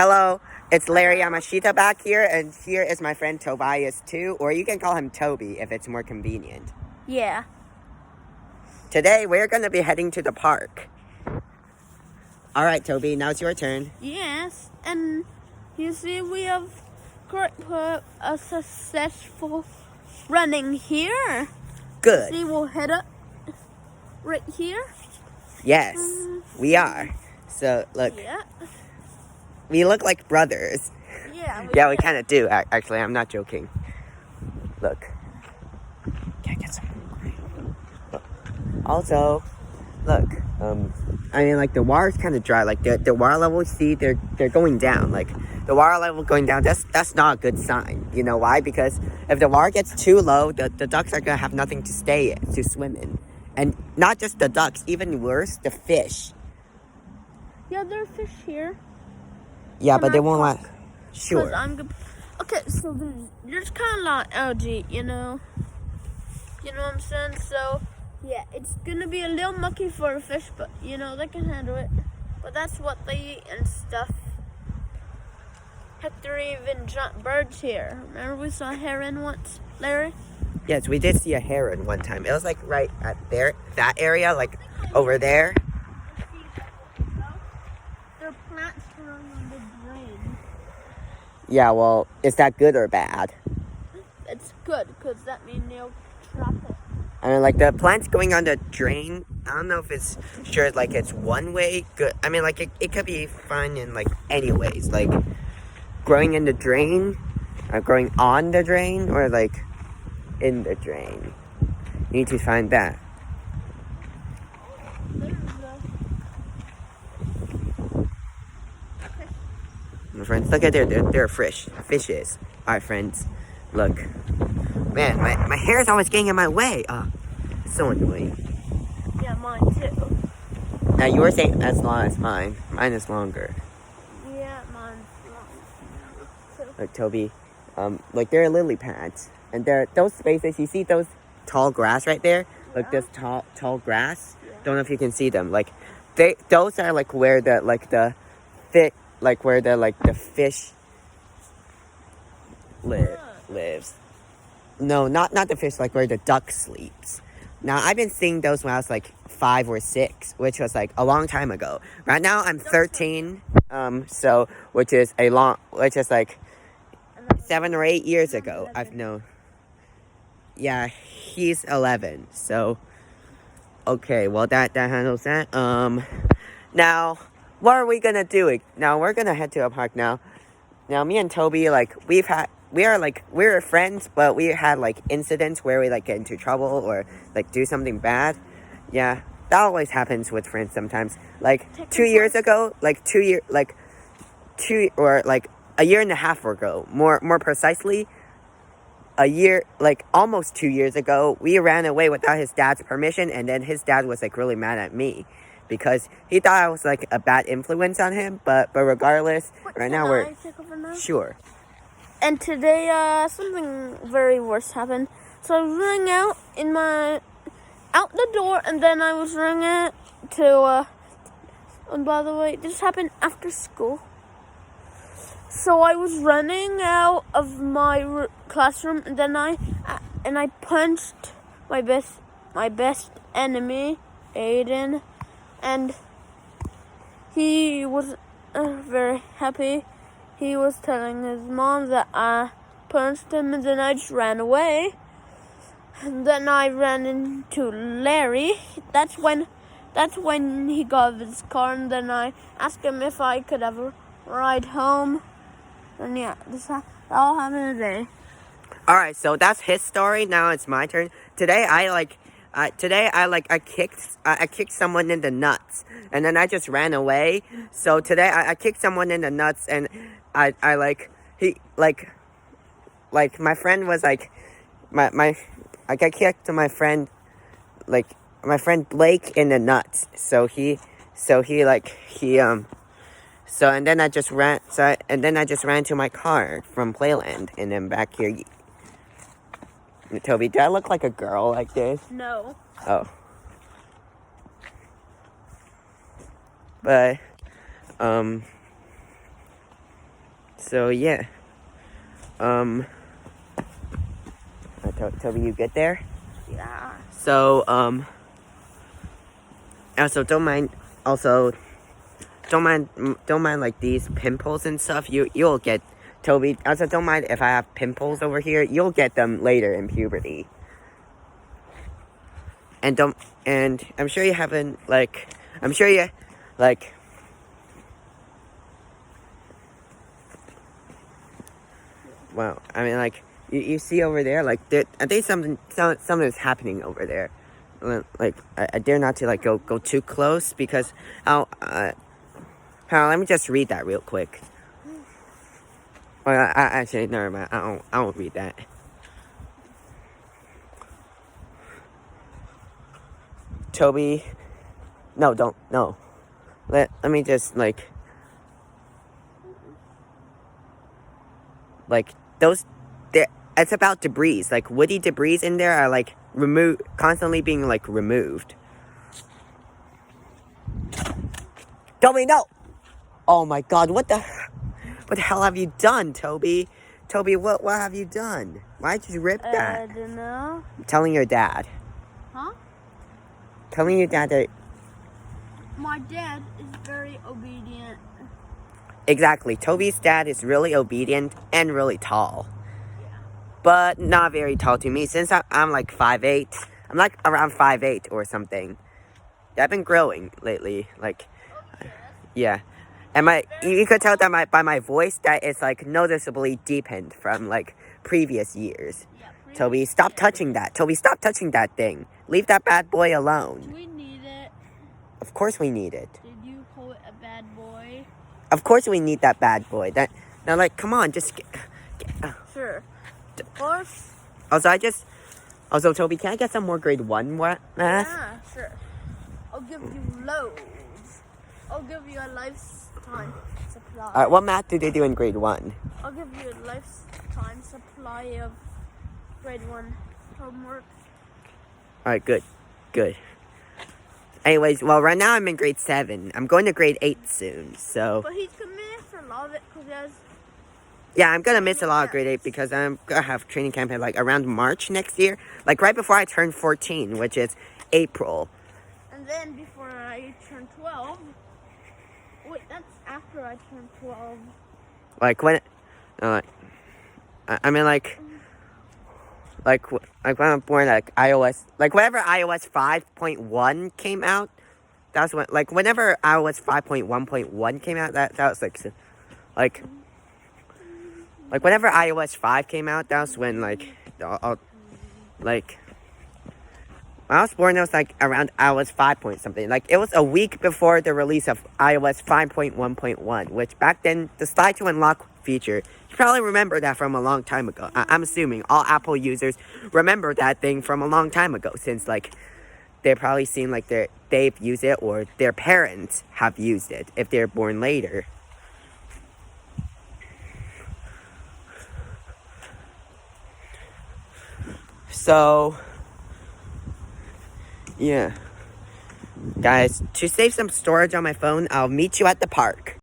Hello, it's Larry Yamashita back here, and here is my friend Tobias too, or you can call him Toby if it's more convenient. Yeah. Today we're going to be heading to the park. All right, Toby, now it's your turn. Yes, and you see we have put a successful running here. Good. See, we'll head up right here. Yes, we are. So, look, Yeah. we look like brothers. Yeah. Yeah, we kind of do, actually. I'm not joking. Look. Can I get some? Also, look, I mean, like, the water's kind of dry. Like, the water level, see, they're going down. Like, the water level going down, that's not a good sign. You know why? Because if the water gets too low, the ducks are going to have nothing to stay in, to swim in. And not just the ducks, even worse, the fish. Yeah, there are fish here. Yeah, Can but they I won't talk? let... Sure. Okay, so there's kind of a lot of algae, you know? You know what I'm saying? So, yeah, it's going to be a little mucky for the fish, but, you know, they can handle it. But that's what they eat and stuff. Heck, there are even giant birds here. Remember we saw a heron once, Larry? Yes, we did see a heron one time. It was like right at there, that area, like over there. There are plants growing on the drain. Yeah, well, is that good or bad? It's good, because that means they'll trap it. I mean, like, the plants going on the drain, I don't know if it's sure, like, it's one way good. I mean, like, it could be fine in, like, any ways. Like, growing in the drain, or growing on the drain, or, like, in the drain. You need to find that. My friends, look at their fishes. Alright, friends, look. Man, my hair is always getting in my way. It's so annoying. Yeah, mine too. Now, yours ain't as long as mine. Mine is longer. Yeah, mine's long. Look, Toby, like, there are lily pads. And there, those spaces, you see those tall grass right there? Yeah. Like, this tall grass? Yeah. Don't know if you can see them. Like, those are, like, where the fish lives. No, not the fish, like, where the duck sleeps. Now, I've been seeing those when I was, like, 5 or 6, which was, like, a long time ago. Right now, I'm 13, which is, like, 7 or 8 years ago. I've known. Yeah, he's 11, so, okay, well, that handles that. Now, what are we gonna do? Now, we're gonna head to a park now. Now, me and Toby, like, we're friends, but we had, like, incidents where we, like, get into trouble or, like, do something bad. Yeah, that always happens with friends sometimes. Like, 2 years ago, a year and a half ago, more precisely, almost 2 years ago, we ran away without his dad's permission, and then his dad was, like, really mad at me because he thought I was, like, a bad influence on him, but regardless, right now we're... Sure. And today, something very worse happened. So I was running out the door, and then I was running and by the way, this happened after school. So I was running out of my classroom, and then I punched my best enemy, Aiden, and he was very happy. He was telling his mom that I punched him, and then I just ran away. And then I ran into Larry. That's when he got his car, and then I asked him if I could have a ride home. And yeah, that all happened today. All right, so that's his story. Now it's my turn. Today I kicked someone in the nuts, and then I just ran away. So today I kicked someone in the nuts, and my friend was like, I got kicked to my friend Blake in the nuts. And then I just ran to my car from Playland, and then back here. Toby, do I look like a girl like this? No. Oh. But, So yeah. Toby, you good there? Yeah. So also don't mind like these pimples and stuff. You'll get, Toby. Also don't mind if I have pimples over here. You'll get them later in puberty. And I'm sure you haven't well, I mean, like, you see over there, like, I think something's happening over there. Like, I dare not to, like, go too close, because let me just read that real quick. Well, actually, never mind, I won't read that. Toby, no, don't, no. Let me just, like, those, it's about debris. Like, woody debris in there are, like, constantly being, like, removed. Toby, no! Oh my god, what the hell have you done, Toby? Toby, what have you done? Why'd you rip that? I don't know. Telling your dad. Huh? Telling your dad that... My dad is very obedient. Exactly. Toby's dad is really obedient and really tall. Yeah. But not very tall to me, since I'm like 5'8". I'm like around 5'8" or something. I've been growing lately, like... Yeah. And you could tell that by my voice that it's like noticeably deepened from like previous years. Yeah, Toby, stop touching that. Toby, stop touching that thing. Leave that bad boy alone. Do we need it? Of course we need it. Did you call it a bad boy? Of course we need that bad boy. Now, like, come on, just get Sure. Of course. Also, Toby, can I get some more grade 1 math? Yeah, sure. I'll give you loads. I'll give you a lifetime supply. Alright, what math do they do in grade 1? I'll give you a lifetime supply of grade 1 homework. Alright, good. Anyways, well, right now I'm in grade 7. I'm going to grade 8 soon, so... But he's going to miss a lot of it because he has... Yeah, I'm going to miss a lot of grade 8 because I'm going to have training camp at, like, around March next year. Like, right before I turn 14, which is April. And then before I turn 12... Wait, that's after I turn 12. Like, when... I mean, like when I'm born, like, iOS... Like, whenever iOS 5.1 came out, that was when... Like, whenever iOS 5.1.1 came out, that was, like, whenever iOS 5 came out, that was when, like, when I was born, it was, like, around iOS 5 point something. Like, it was a week before the release of iOS 5.1.1, which back then, the slide to unlock feature, you probably remember that from a long time ago. I'm assuming all Apple users remember that thing from a long time ago, since, like, they've probably seen, like, they've used it, or their parents have used it, if they're born later. So... yeah. Guys, to save some storage on my phone, I'll meet you at the park.